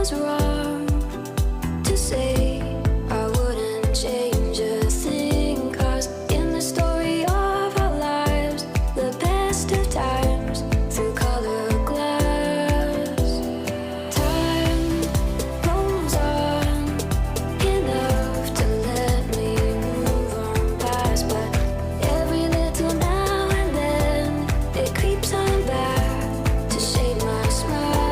was wrong to say. I wouldn't change a thing, 'cause in the story of our lives, the best of times through color glass, time rolls on enough to let me move on past. But every little now and then it creeps on back to shade my smile.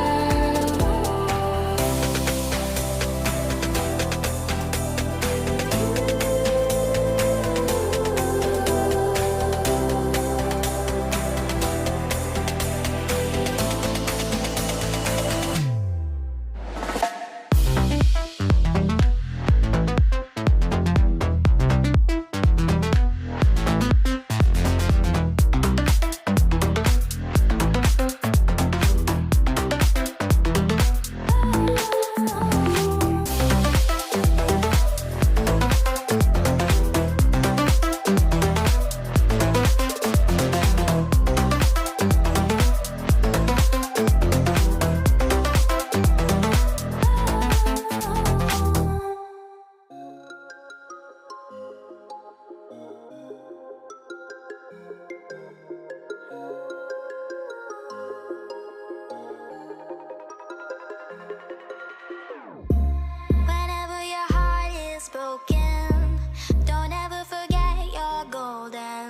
Whenever your heart is broken, don't ever forget you're golden.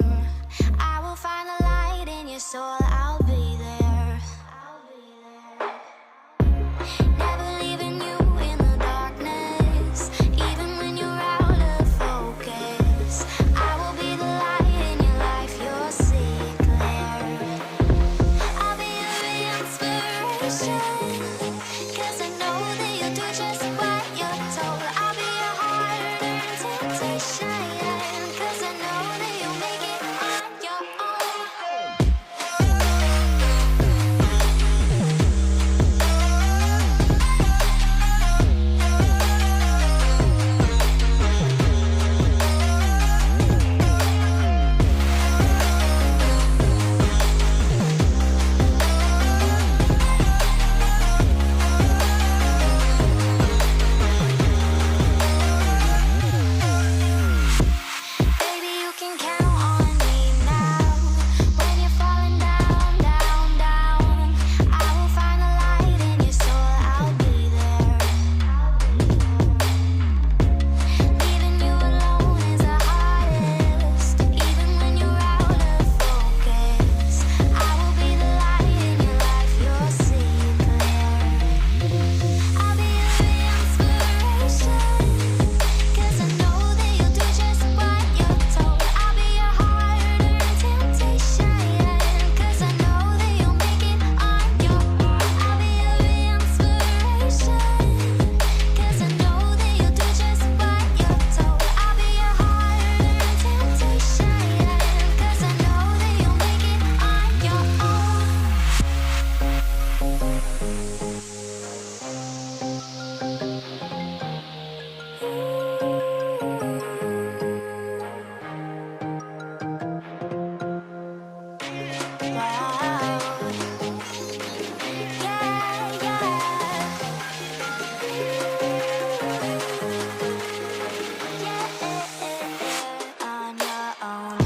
I will find a light in your soul, I'll be there. Never leaving you in the darkness, even when you're out of focus. I will be the light in your life, you'll see clear. I'll be your inspiration, 'cause I know that you'll do just what you're told. I'll be your hard-earned temptation, 'cause I know that you'll make it on your own. Baby, you can count on me now. When you're falling down, down, down, I will find a light in your soul, I'll be there. Leaving you alone is the hardest, even when you're out of focus. I will be the light in your life, you'll see clear. I'll be your inspiration, 'cause I know that you'll do just what you're told. I'll be your hard-earned temptation, 'cause I know that you'll make it on your own. I'll be your inspiration, 'cause I know that you'll do just what you're told. I'll be your hard-earned temptation, 'cause I know that you'll make it on your own. On your own.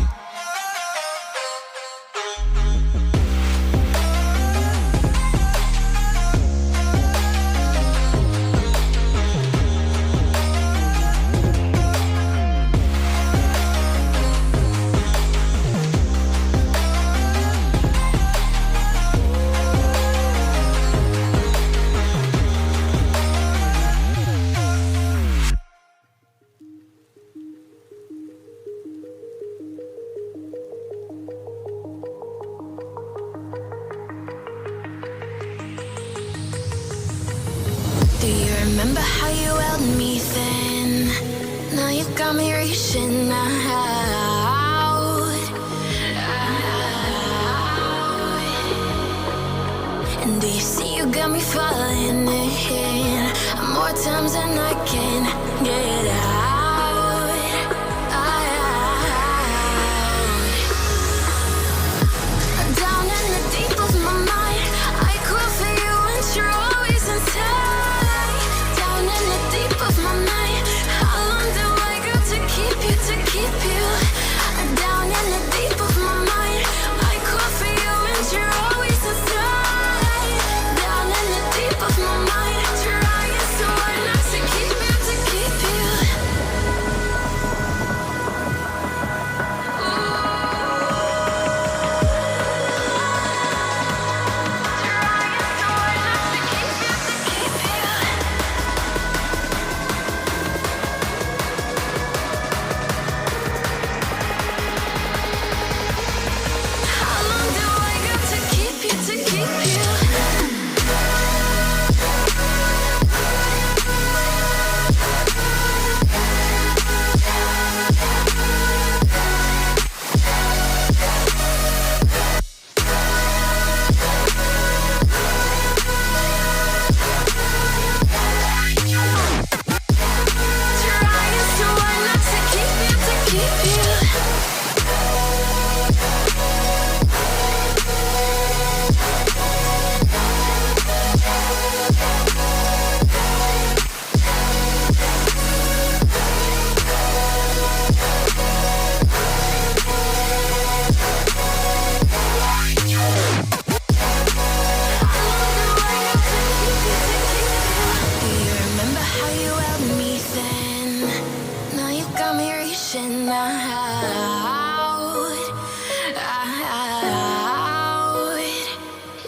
Do you remember how you held me then? Now you got me reaching out. And do you see you got me falling in more times than I can get out. Down in the deep of my mind, I crawl for you and you're always inside.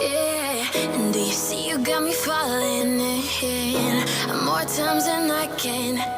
Yeah. And do you see you got me falling in more times than I can